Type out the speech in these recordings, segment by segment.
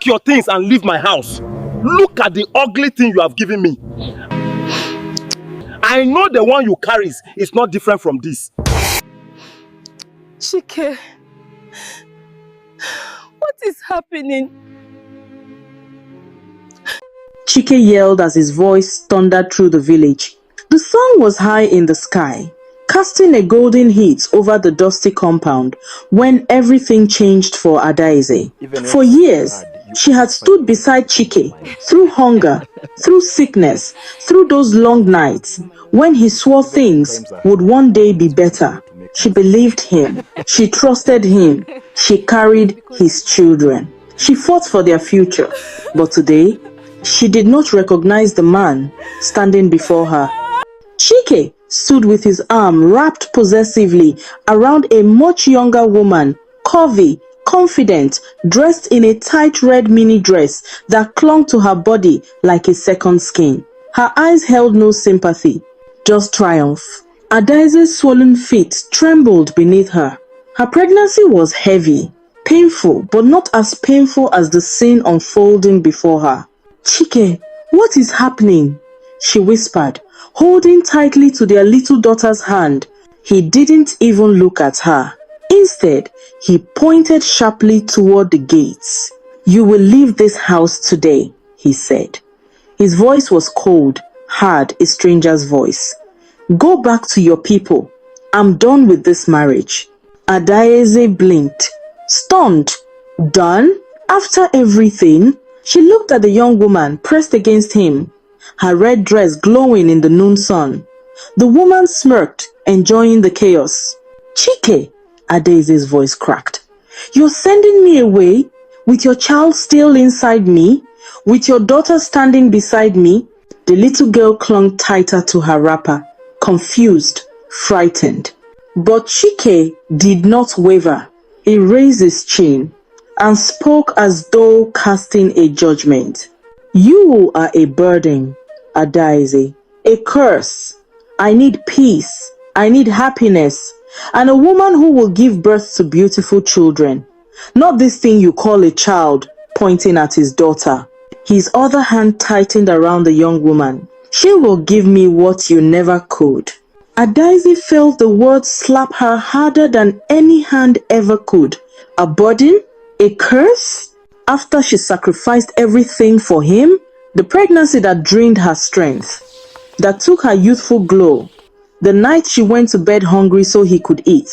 Pack your things and leave my house. Look at the ugly thing you have given me. I know the one you carry is not different from this. Chiki, what is happening? Chiki yelled as his voice thundered through the village. The sun was high in the sky, casting a golden heat over the dusty compound when everything changed for Adaeze. For years, she had stood beside Chiki through hunger, through sickness, through those long nights when he swore things would one day be better. She believed him. She trusted him. She carried his children. She fought for their future. But today, she did not recognize the man standing before her. Chiki stood with his arm wrapped possessively around a much younger woman, curvy, confident, dressed in a tight red mini dress that clung to her body like a second skin. Her eyes held no sympathy, just triumph. Adaeze's swollen feet trembled beneath her. Her pregnancy was heavy, painful, but not as painful as the scene unfolding before her. Chiki, what is happening? She whispered, holding tightly to their little daughter's hand. He didn't even look at her. Instead, he pointed sharply toward the gates. You will leave this house today, he said. His voice was cold, hard, a stranger's voice. Go back to your people. I'm done with this marriage. Adaeze blinked, stunned. Done? After everything? She looked at the young woman pressed against him, her red dress glowing in the noon sun. The woman smirked, enjoying the chaos. Chiki, Adaeze's voice cracked. You're sending me away, with your child still inside me, with your daughter standing beside me? The little girl clung tighter to her wrapper, confused, frightened. But Chiki did not waver. He raised his chin and spoke as though casting a judgment. You are a burden, Adaeze, a curse. I need peace, I need happiness, and a woman who will give birth to beautiful children. Not this thing you call a child, pointing at his daughter. His other hand tightened around the young woman. She will give me what you never could. Adaeze felt the words slap her harder than any hand ever could. A burden? A curse? After she sacrificed everything for him? The pregnancy that drained her strength, that took her youthful glow, the night she went to bed hungry so he could eat,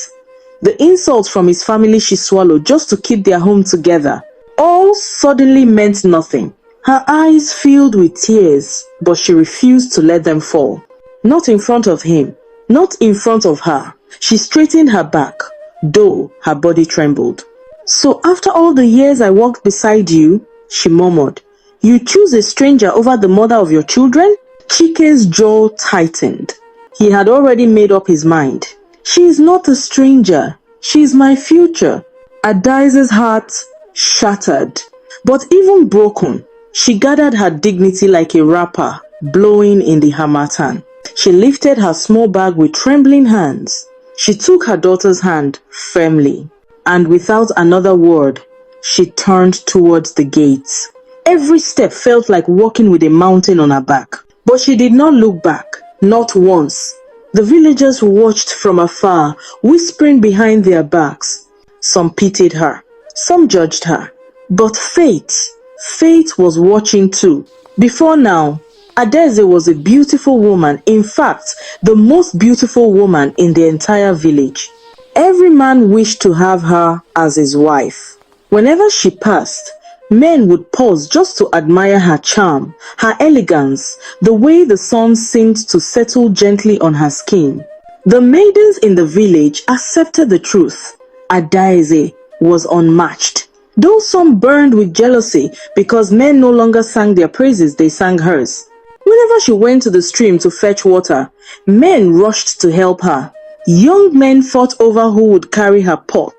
the insults from his family she swallowed just to keep their home together, all suddenly meant nothing. Her eyes filled with tears, but she refused to let them fall. Not in front of him, not in front of her. She straightened her back, though her body trembled. So after all the years I walked beside you, she murmured, you choose a stranger over the mother of your children? Chiki's jaw tightened. He had already made up his mind. She is not a stranger. She is my future. Adaeze's heart shattered. But even broken, she gathered her dignity like a rapper blowing in the harmattan. She lifted her small bag with trembling hands. She took her daughter's hand firmly, and without another word, she turned towards the gates. Every step felt like walking with a mountain on her back. But she did not look back, not once. The villagers watched from afar, whispering behind their backs. Some pitied her, some judged her. But fate was watching too. Before now, Adaeze was a beautiful woman, in fact, the most beautiful woman in the entire village. Every man wished to have her as his wife. Whenever she passed, men would pause just to admire her charm, her elegance, the way the sun seemed to settle gently on her skin. The maidens in the village accepted the truth. Adaeze was unmatched. Though some burned with jealousy because men no longer sang their praises, they sang hers. Whenever she went to the stream to fetch water, men rushed to help her. Young men fought over who would carry her pot.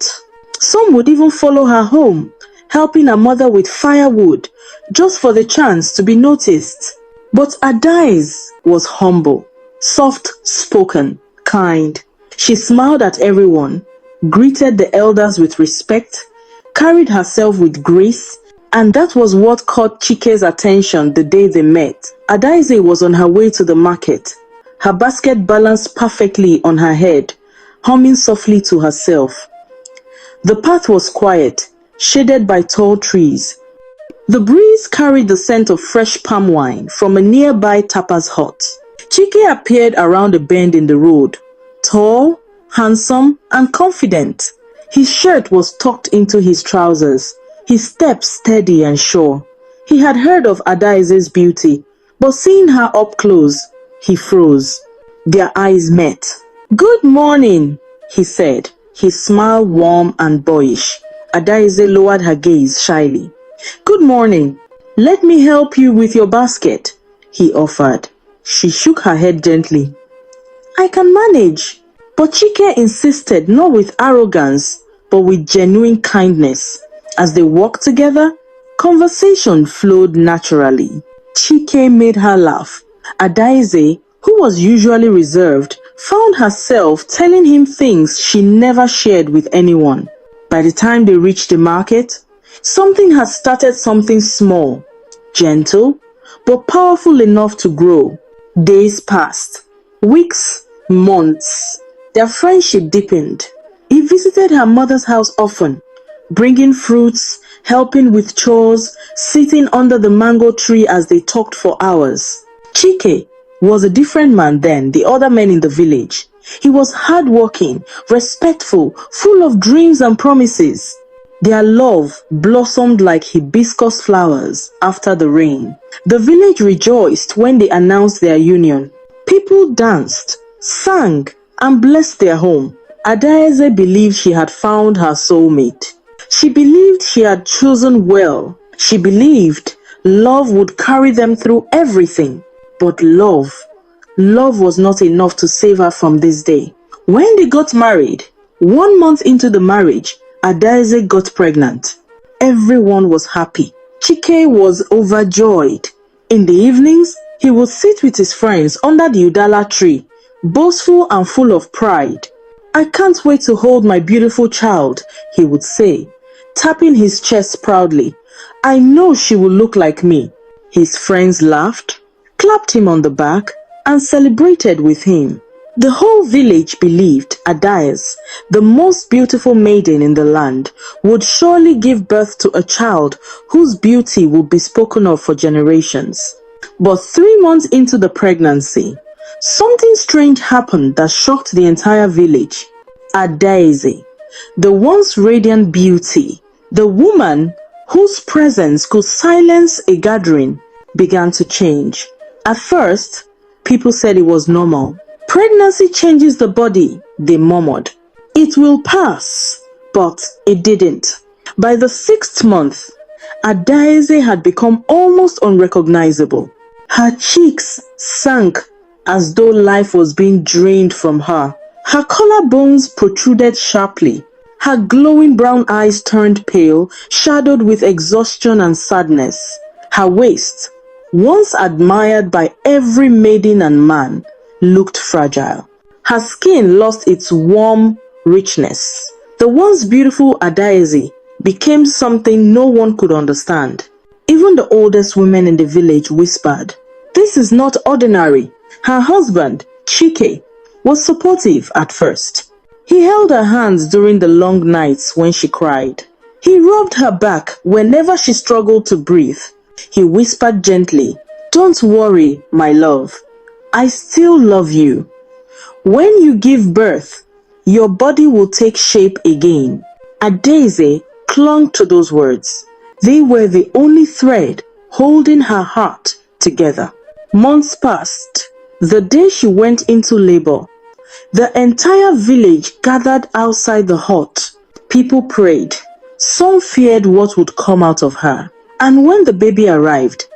Some would even follow her home, helping her mother with firewood, just for the chance to be noticed. But Adaeze was humble, soft-spoken, kind. She smiled at everyone, greeted the elders with respect, carried herself with grace, And that was what caught Chike's attention the day they met. Adaeze was on her way to the market, her basket balanced perfectly on her head, humming softly to herself. The path was quiet, shaded by tall trees. The breeze carried the scent of fresh palm wine from a nearby tapas hut. Chiki appeared around a bend in the road, tall, handsome, and confident. His shirt was tucked into his trousers, his step steady and sure. He had heard of Adaeze's beauty, but seeing her up close, he froze. Their eyes met. "Good morning," he said, his smile warm and boyish. Adaeze lowered her gaze shyly. "Good morning. Let me help you with your basket," he offered. She shook her head gently. "I can manage." But Chike insisted, not with arrogance, but with genuine kindness. As they walked together, conversation flowed naturally. Chike made her laugh. Adaeze, who was usually reserved, found herself telling him things she never shared with anyone. By the time they reached the market, something had started something small, gentle, but powerful enough to grow. Days passed. Weeks, months. Their friendship deepened. He visited her mother's house often, bringing fruits, helping with chores, sitting under the mango tree as they talked for hours. Chike was a different man than the other men in the village. He was hardworking, respectful, full of dreams and promises. Their love blossomed like hibiscus flowers after the rain. The village rejoiced when they announced their union. People danced, sang, and blessed their home. Adaeze believed she had found her soulmate. She believed she had chosen well. She believed love would carry them through everything. But love was not enough to save her from this day. When they got married, 1 month into the marriage, Adaeze got pregnant. Everyone was happy. Chike was overjoyed. In the evenings, he would sit with his friends under the udala tree, boastful and full of pride. "I can't wait to hold my beautiful child," he would say, tapping his chest proudly. "I know she will look like me." His friends laughed, clapped him on the back, and celebrated with him. The whole village believed Adaeze, the most beautiful maiden in the land, would surely give birth to a child whose beauty would be spoken of for generations. But 3 months into the pregnancy, something strange happened that shocked the entire village. Adaeze, the once radiant beauty, the woman whose presence could silence a gathering, began to change. At first, people said it was normal. "Pregnancy changes the body," they murmured. "It will pass," but it didn't. By the 6th month, Adaeze had become almost unrecognizable. Her cheeks sank as though life was being drained from her. Her collarbones protruded sharply. Her glowing brown eyes turned pale, shadowed with exhaustion and sadness. Her waist, once admired by every maiden and man, looked fragile. Her skin lost its warm richness. The once beautiful Adaeze became something no one could understand. Even the oldest women in the village whispered, "This is not ordinary." Her husband, Chiki, was supportive at first. He held her hands during the long nights when she cried. He rubbed her back whenever she struggled to breathe. He whispered gently, "Don't worry, my love. I still love you. When you give birth, your body will take shape again." Adaeze clung to those words. They were the only thread holding her heart together. Months passed. The day she went into labor, the entire village gathered outside the hut. People prayed. Some feared what would come out of her. And when the baby arrived,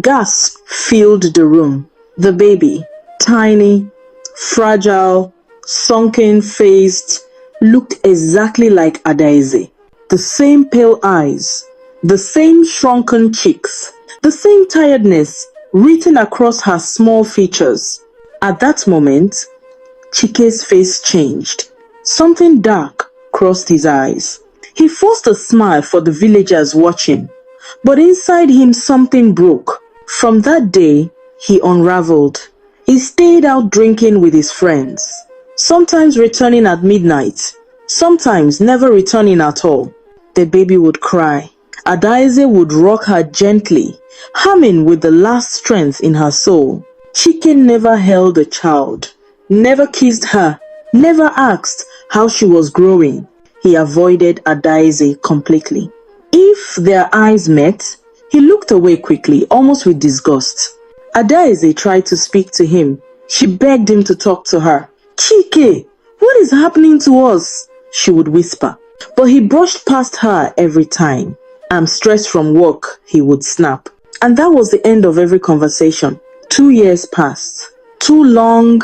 gasps filled the room. The baby, tiny, fragile, sunken-faced, looked exactly like Adaeze. The same pale eyes, the same shrunken cheeks, the same tiredness written across her small features. At that moment, Chike's face changed. Something dark crossed his eyes. He forced a smile for the villagers watching. but inside him something broke. From that day, he unraveled. He stayed out drinking with his friends, sometimes returning at midnight, sometimes never returning at all. The baby would cry. Adaeze would rock her gently, humming with the last strength in her soul. Chiki never held a child, never kissed her, never asked how she was growing. He avoided Adaeze completely. If their eyes met, he looked away quickly, almost with disgust. Adaeze tried to speak to him. She begged him to talk to her. "Chiki, what is happening to us?" she would whisper. But he brushed past her every time. "I'm stressed from work," he would snap. And that was the end of every conversation. 2 years passed. 2 long,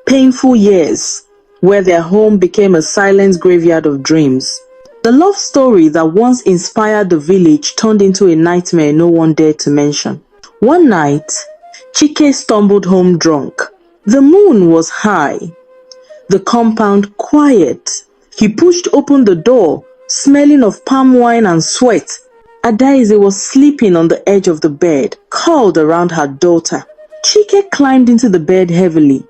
painful years, where their home became a silent graveyard of dreams. The love story that once inspired the village turned into a nightmare no one dared to mention. One night, Chiki stumbled home drunk. The moon was high, the compound quiet. He pushed open the door, smelling of palm wine and sweat. Adaeze was sleeping on the edge of the bed, curled around her daughter. Chiki climbed into the bed heavily,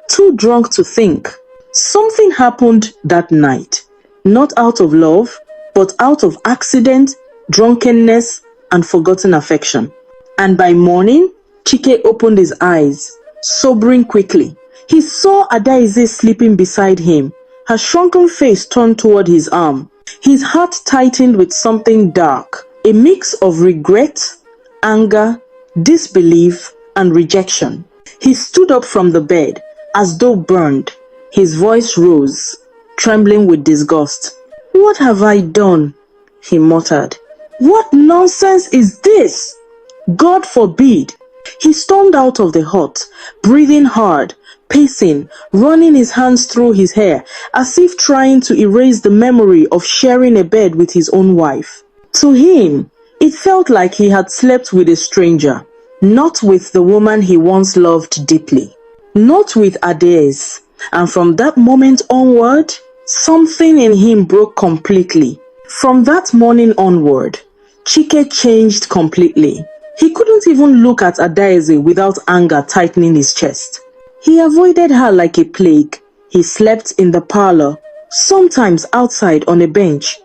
too drunk to think. Something happened that night, not out of love, but out of accident, drunkenness, and forgotten affection. And by morning, Chiki opened his eyes, sobering quickly. He saw Adaeze sleeping beside him, her shrunken face turned toward his arm. His heart tightened with something dark, a mix of regret, anger, disbelief, and rejection. He stood up from the bed, as though burned. His voice rose, trembling with disgust. "What have I done?" he muttered. "What nonsense is this? God forbid!" He stormed out of the hut, breathing hard, pacing, running his hands through his hair, as if trying to erase the memory of sharing a bed with his own wife. To him, it felt like he had slept with a stranger, not with the woman he once loved deeply, not with Adaeze. And from that moment onward, something in him broke completely. From that morning onward, Chiki changed completely. He couldn't even look at Adaeze without anger tightening his chest. He avoided her like a plague. He slept in the parlor, sometimes outside on a bench.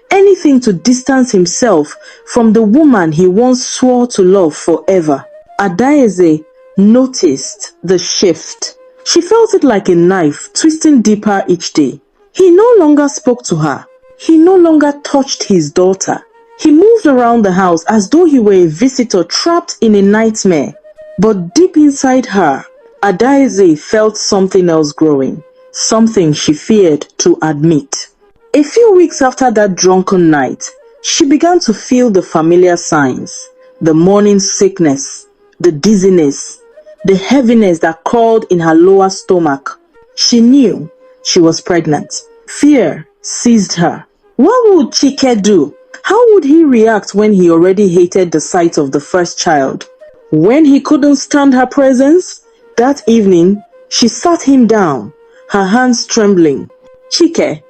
Anything to distance himself from the woman he once swore to love forever. Adaeze noticed the shift. She felt it like a knife, twisting deeper each day. He no longer spoke to her. He no longer touched his daughter. He moved around the house as though he were a visitor trapped in a nightmare. But deep inside her, Adaeze felt something else growing, something she feared to admit. A few weeks after that drunken night, she began to feel the familiar signs, the morning sickness, the dizziness, the heaviness that crawled in her lower stomach. She knew she was pregnant. Fear seized her. What would Chiki do? How would he react when he already hated the sight of the first child? When he couldn't stand her presence? That evening, she sat him down, her hands trembling. "Chiki,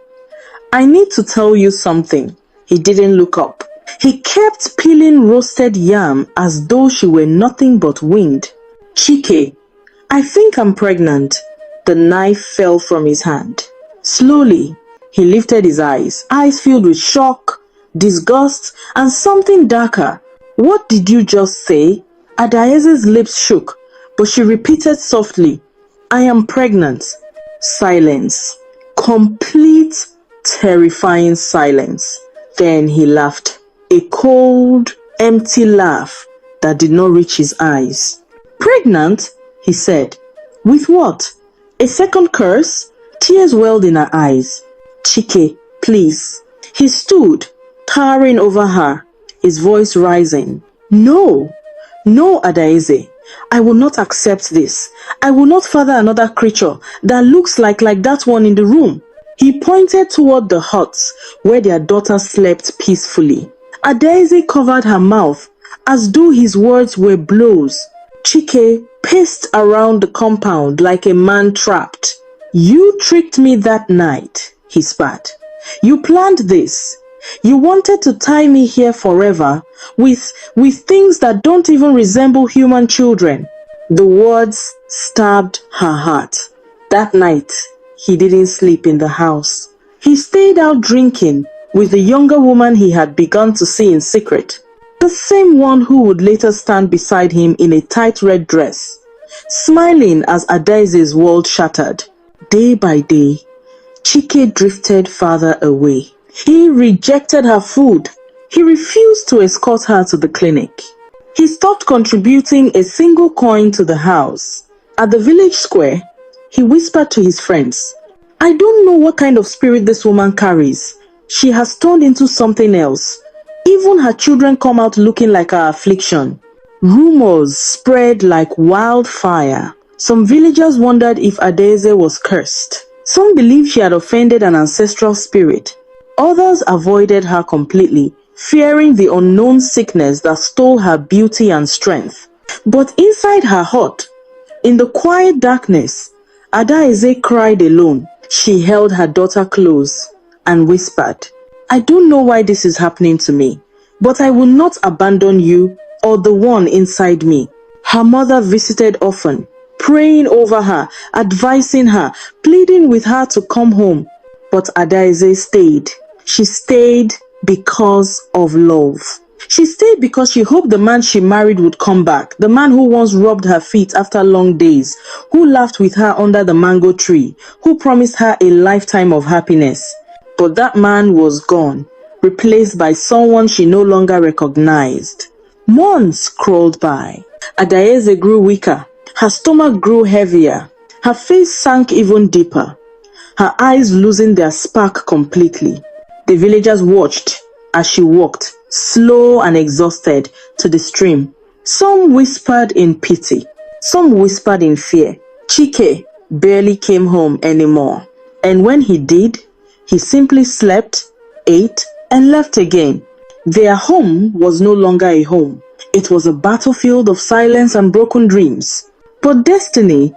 I need to tell you something." He didn't look up. He kept peeling roasted yam as though she were nothing but wind. "Chiki, I think I'm pregnant." The knife fell from his hand. Slowly, he lifted his eyes filled with shock, disgust, and something darker. "What did you just say?" Adaeze's lips shook, but she repeated softly, "I am pregnant." Silence. Complete, terrifying silence. Then he laughed. A cold, empty laugh that did not reach his eyes. "Pregnant?" he said. "With what?" A second curse? Tears welled in her eyes. "Chiki, please." He stood, towering over her, his voice rising. "No, no, Adaeze. I will not accept this. I will not father another creature that looks like that one in the room." He pointed toward the huts where their daughter slept peacefully. Adaeze covered her mouth as though his words were blows. Chiki paced around the compound like a man trapped. "You tricked me that night," he spat. "You planned this. You wanted to tie me here forever with things that don't even resemble human children." The words stabbed her heart. That night, he didn't sleep in the house. He stayed out drinking with the younger woman he had begun to see in secret. The same one who would later stand beside him in a tight red dress, smiling as Adaeze's world shattered. Day by day, Chiki drifted farther away. He rejected her food. He refused to escort her to the clinic. He stopped contributing a single coin to the house. At the village square, he whispered to his friends, "I don't know what kind of spirit this woman carries. She has turned into something else. Even her children come out looking like her affliction." Rumors spread like wildfire. Some villagers wondered if Adaeze was cursed. Some believed she had offended an ancestral spirit. Others avoided her completely, fearing the unknown sickness that stole her beauty and strength. But inside her heart, in the quiet darkness, Adaeze cried alone. She held her daughter close and whispered, "I don't know why this is happening to me, but I will not abandon you or the one inside me." Her mother visited often, praying over her, advising her, pleading with her to come home. But Adaeze stayed. She stayed because of love. She stayed because she hoped the man she married would come back, the man who once rubbed her feet after long days, who laughed with her under the mango tree, who promised her a lifetime of happiness. But that man was gone, replaced by someone she no longer recognized. Months crawled by. Adaeze grew weaker. Her stomach grew heavier. Her face sank even deeper. Her eyes loosened their spark completely. The villagers watched as she walked, slow and exhausted, to the stream. Some whispered in pity. Some whispered in fear. Chiki barely came home anymore. And when he did, he simply slept, ate, and left again. Their home was no longer a home. It was a battlefield of silence and broken dreams. But destiny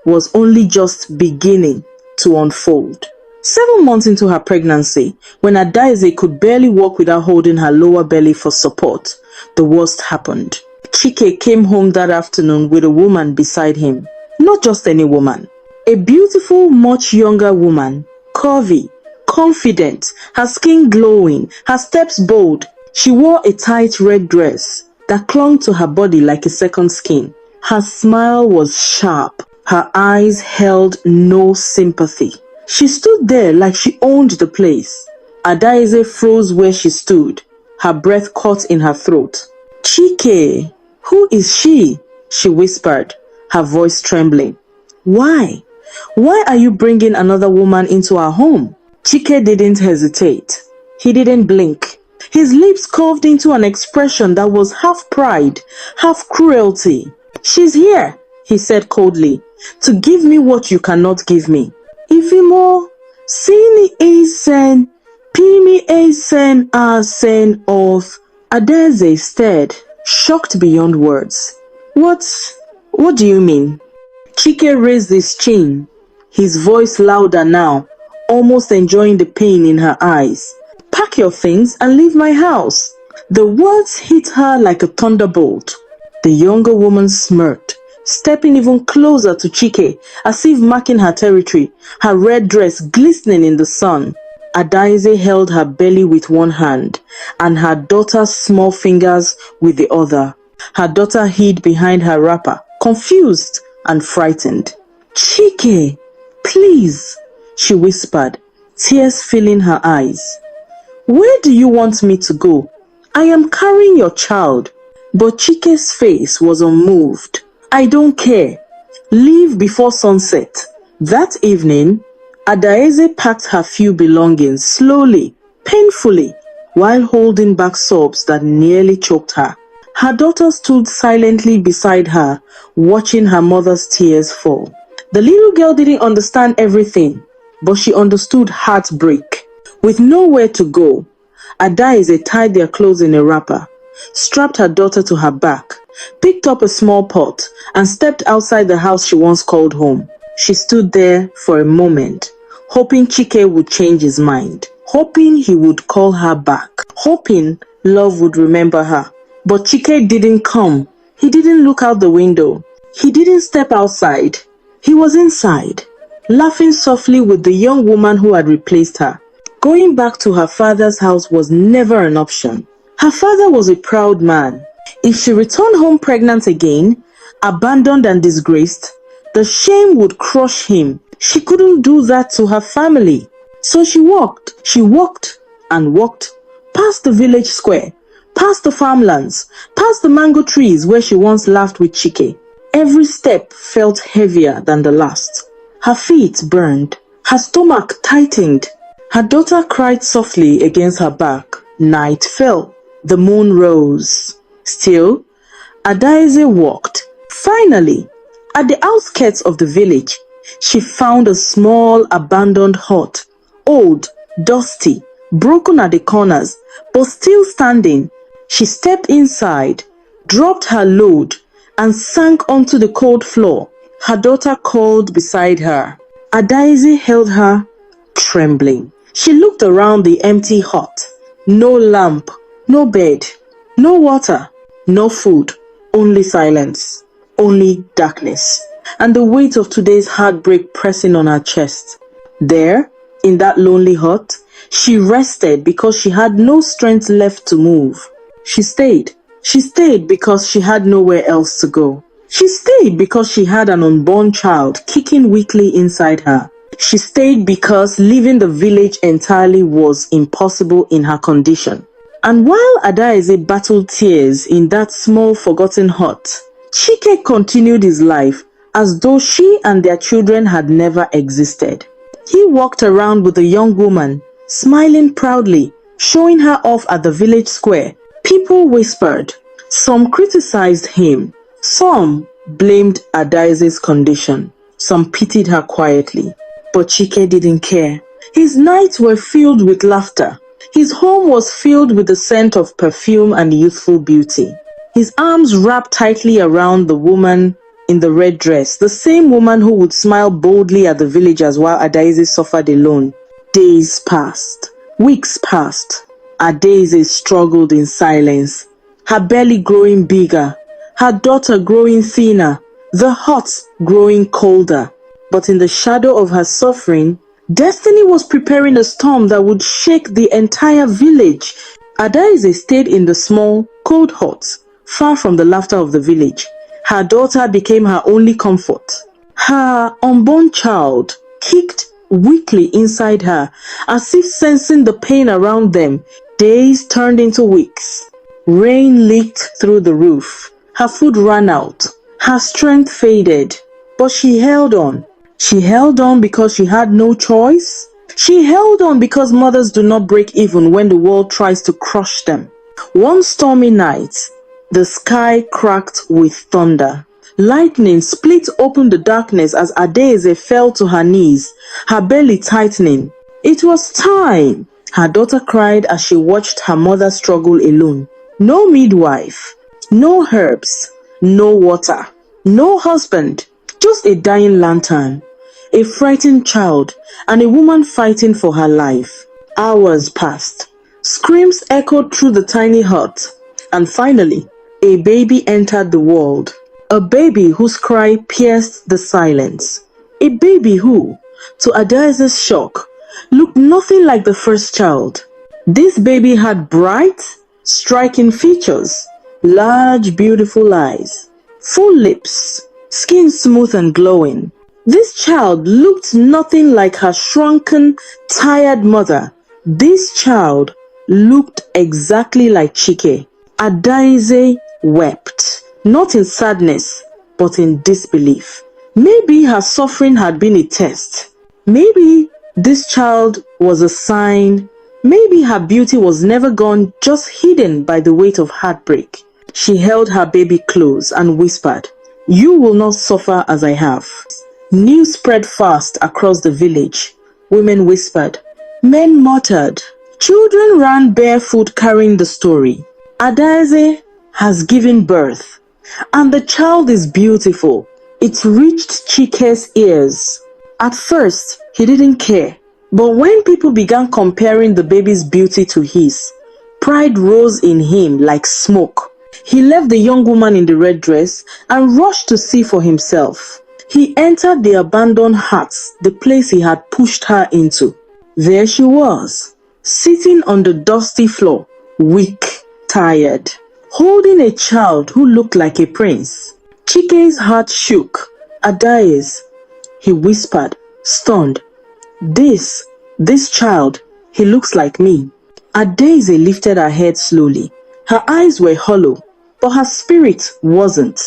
was only just beginning to unfold. 7 months into her pregnancy, when Adaeze could barely walk without holding her lower belly for support, the worst happened. Chiki came home that afternoon with a woman beside him. Not just any woman. A beautiful, much younger woman, curvy, confident, her skin glowing, her steps bold. She wore a tight red dress that clung to her body like a second skin. Her smile was sharp. Her eyes held no sympathy. She stood there like she owned the place. Adaeze froze where she stood, her breath caught in her throat. "Chiki, who is she?" she whispered, her voice trembling. "Why? Why are you bringing another woman into our home?" Chiki didn't hesitate. He didn't blink. His lips curved into an expression that was half pride, half cruelty. "She's here," he said coldly, "to give me what you cannot give me." "Ifimo, sini esen, pimi esen asen of." Adaeze stared, shocked beyond words. What do you mean?" Chiki raised his chin, his voice louder now, almost enjoying the pain in her eyes. "Pack your things and leave my house." The words hit her like a thunderbolt. The younger woman smirked, stepping even closer to Chiki, as if marking her territory, her red dress glistening in the sun. Adaeze held her belly with one hand, and her daughter's small fingers with the other. Her daughter hid behind her wrapper, confused and frightened. "Chiki, please," she whispered, tears filling her eyes. "Where do you want me to go? I am carrying your child." But Chiki's face was unmoved. "I don't care. Leave before sunset." That evening, Adaeze packed her few belongings slowly, painfully, while holding back sobs that nearly choked her. Her daughter stood silently beside her, watching her mother's tears fall. The little girl didn't understand everything, but she understood heartbreak. With nowhere to go, Adaeze tied their clothes in a wrapper, strapped her daughter to her back, picked up a small pot, and stepped outside the house she once called home. She stood there for a moment, hoping Chiki would change his mind, hoping he would call her back, hoping love would remember her. But Chiki didn't come. He didn't look out the window. He didn't step outside. He was inside, laughing softly with the young woman who had replaced her. Going back to her father's house was never an option. Her father was a proud man. If she returned home pregnant again, abandoned and disgraced, the shame would crush him. She couldn't do that to her family. So she walked and walked, past the village square, past the farmlands, past the mango trees where she once laughed with Chiki. Every step felt heavier than the last. Her feet burned. Her stomach tightened. Her daughter cried softly against her back. Night fell. The moon rose. Still, Adaeze walked. Finally, at the outskirts of the village, she found a small abandoned hut. Old, dusty, broken at the corners, but still standing. She stepped inside, dropped her load, and sank onto the cold floor. Her daughter called beside her. Adaeze held her, trembling. She looked around the empty hut. No lamp, no bed, no water, no food, only silence, only darkness, and the weight of today's heartbreak pressing on her chest. There, in that lonely hut, she rested because she had no strength left to move. She stayed. She stayed because she had nowhere else to go. She stayed because she had an unborn child kicking weakly inside her. She stayed because leaving the village entirely was impossible in her condition. And while Adaeze battled tears in that small forgotten hut, Chiki continued his life as though she and their children had never existed. He walked around with the young woman, smiling proudly, showing her off at the village square. People whispered. Some criticized him. Some blamed Adaeze's condition. Some pitied her quietly. But Chiki didn't care. His nights were filled with laughter. His home was filled with the scent of perfume and youthful beauty. His arms wrapped tightly around the woman in the red dress, the same woman who would smile boldly at the villagers while Adaeze suffered alone. Days passed. Weeks passed. Adaeze struggled in silence, her belly growing bigger, her daughter growing thinner, the hut growing colder. But in the shadow of her suffering, destiny was preparing a storm that would shake the entire village. Adaeze stayed in the small, cold hut, far from the laughter of the village. Her daughter became her only comfort. Her unborn child kicked weakly inside her, as if sensing the pain around them. Days turned into weeks. Rain leaked through the roof. Her food ran out. Her strength faded. But she held on. She held on because she had no choice. She held on because mothers do not break even when the world tries to crush them. One stormy night, the sky cracked with thunder. Lightning split open the darkness as Adaeze fell to her knees, her belly tightening. It was time, her daughter cried as she watched her mother struggle alone. No midwife, no herbs, no water, no husband, just a dying lantern, a frightened child, and a woman fighting for her life. Hours passed. Screams echoed through the tiny hut, and finally, a baby entered the world. A baby whose cry pierced the silence. A baby who, to Adaeze's shock, looked nothing like the first child. This baby had bright, striking features, large, beautiful eyes, full lips, skin smooth and glowing. This child looked nothing like her shrunken, tired mother. This child looked exactly like Chiki. Adaeze wept, not in sadness, but in disbelief. Maybe her suffering had been a test. Maybe this child was a sign. Maybe her beauty was never gone, just hidden by the weight of heartbreak. She held her baby close and whispered, "You will not suffer as I have." News spread fast across the village. Women whispered. Men muttered. Children ran barefoot carrying the story. Adaeze has given birth, and the child is beautiful. It reached Chiki's ears. At first, he didn't care. But when people began comparing the baby's beauty to his, pride rose in him like smoke. He left the young woman in the red dress and rushed to see for himself. He entered the abandoned hut, the place he had pushed her into. There she was, sitting on the dusty floor, weak, tired, holding a child who looked like a prince. Chiki's heart shook. "Adaeze," he whispered, stunned. This child, he looks like me." Adaeze lifted her head slowly. Her eyes were hollow, but her spirit wasn't.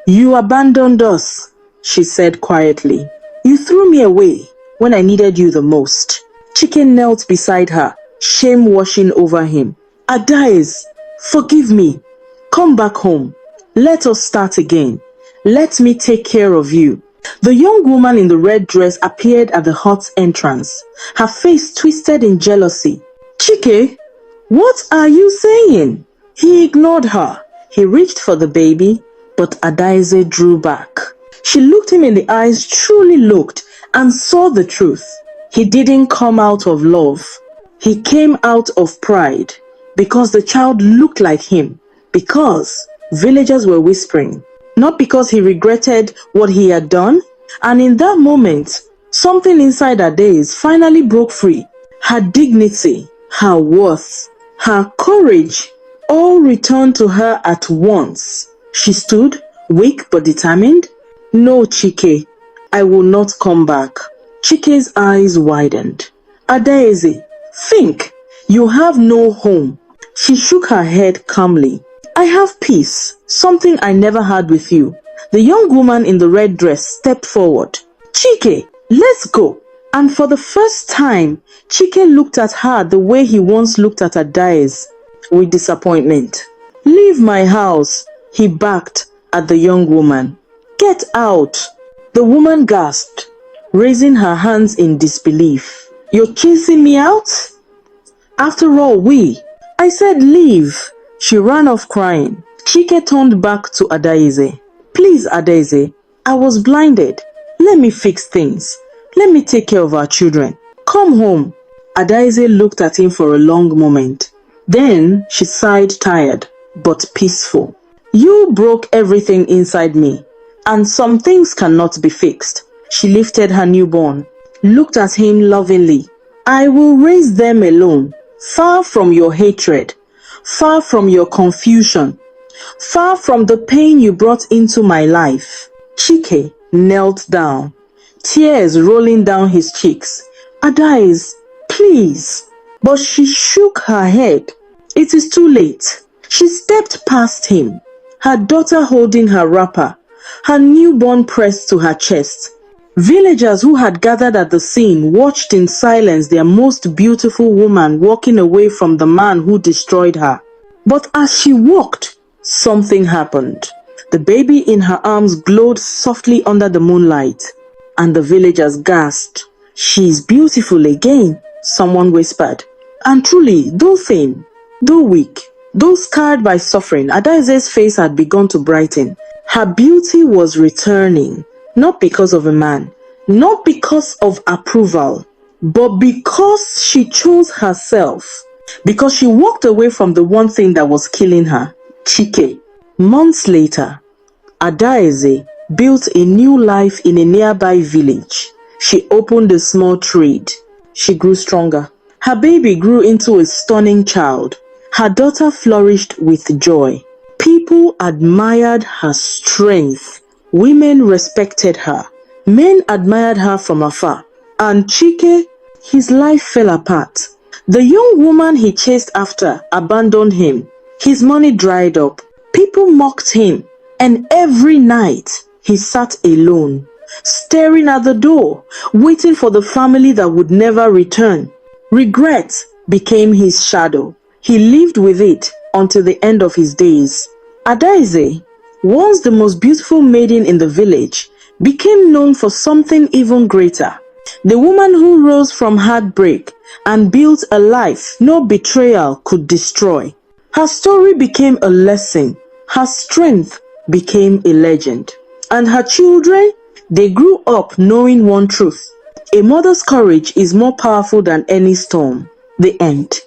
"You abandoned us," she said quietly. "You threw me away when I needed you the most." Chiki knelt beside her, shame washing over him. "Adaeze, forgive me. Come back home. Let us start again. Let me take care of you." The young woman in the red dress appeared at the hut's entrance, her face twisted in jealousy. "Chiki, what are you saying?" He ignored her. He reached for the baby, but Adaeze drew back. She looked him in the eyes, truly looked, and saw the truth. He didn't come out of love. He came out of pride, because the child looked like him, because villagers were whispering, not because he regretted what he had done. And in that moment, something inside Adaeze finally broke free. Her dignity, her worth, her courage, all returned to her at once. She stood, weak but determined. "No, Chiki, I will not come back." Chiki's eyes widened. "Adaeze, think. You have no home." She shook her head calmly. "I have peace, something I never had with you." The young woman in the red dress stepped forward. "Chiki, let's go." And for the first time, Chiki looked at her the way he once looked at Adaeze, with disappointment. "Leave my house," he barked at the young woman. "Get out." The woman gasped, raising her hands in disbelief. "You're chasing me out? After all, I said leave." She ran off crying. Chiki turned back to Adaeze. "Please, Adaeze, I was blinded. Let me fix things. Let me take care of our children. Come home." Adaeze looked at him for a long moment. Then she sighed, tired but peaceful. "You broke everything inside me, and some things cannot be fixed." She lifted her newborn, looked at him lovingly. "I will raise them alone, far from your hatred, far from your confusion, far from the pain you brought into my life." Chiki knelt down, tears rolling down his cheeks. "Adaeze, please." But she shook her head. It is too late. She stepped past him, her daughter holding her wrapper, her newborn pressed to her chest. Villagers who had gathered at the scene watched in silence their most beautiful woman walking away from the man who destroyed her. But as she walked, something happened. The baby in her arms glowed softly under the moonlight, and the villagers gasped. "She's beautiful again," someone whispered. And truly, though thin, though weak, though scarred by suffering, Adaeze's face had begun to brighten. Her beauty was returning, not because of a man, not because of approval, but because she chose herself, because she walked away from the one thing that was killing her, Chiki. Months later, Adaeze built a new life in a nearby village. She opened a small trade. She grew stronger. Her baby grew into a stunning child. Her daughter flourished with joy. People admired her strength. Women respected her. Men admired her from afar. And Chiki, his life fell apart. The young woman he chased after abandoned him. His money dried up. People mocked him. And every night, he sat alone, staring at the door, waiting for the family that would never return. Regret became his shadow. He lived with it until the end of his days. Adaeze, once the most beautiful maiden in the village, became known for something even greater. The woman who rose from heartbreak and built a life no betrayal could destroy. Her story became a lesson. Her strength became a legend. And her children, they grew up knowing one truth. A mother's courage is more powerful than any storm. The end.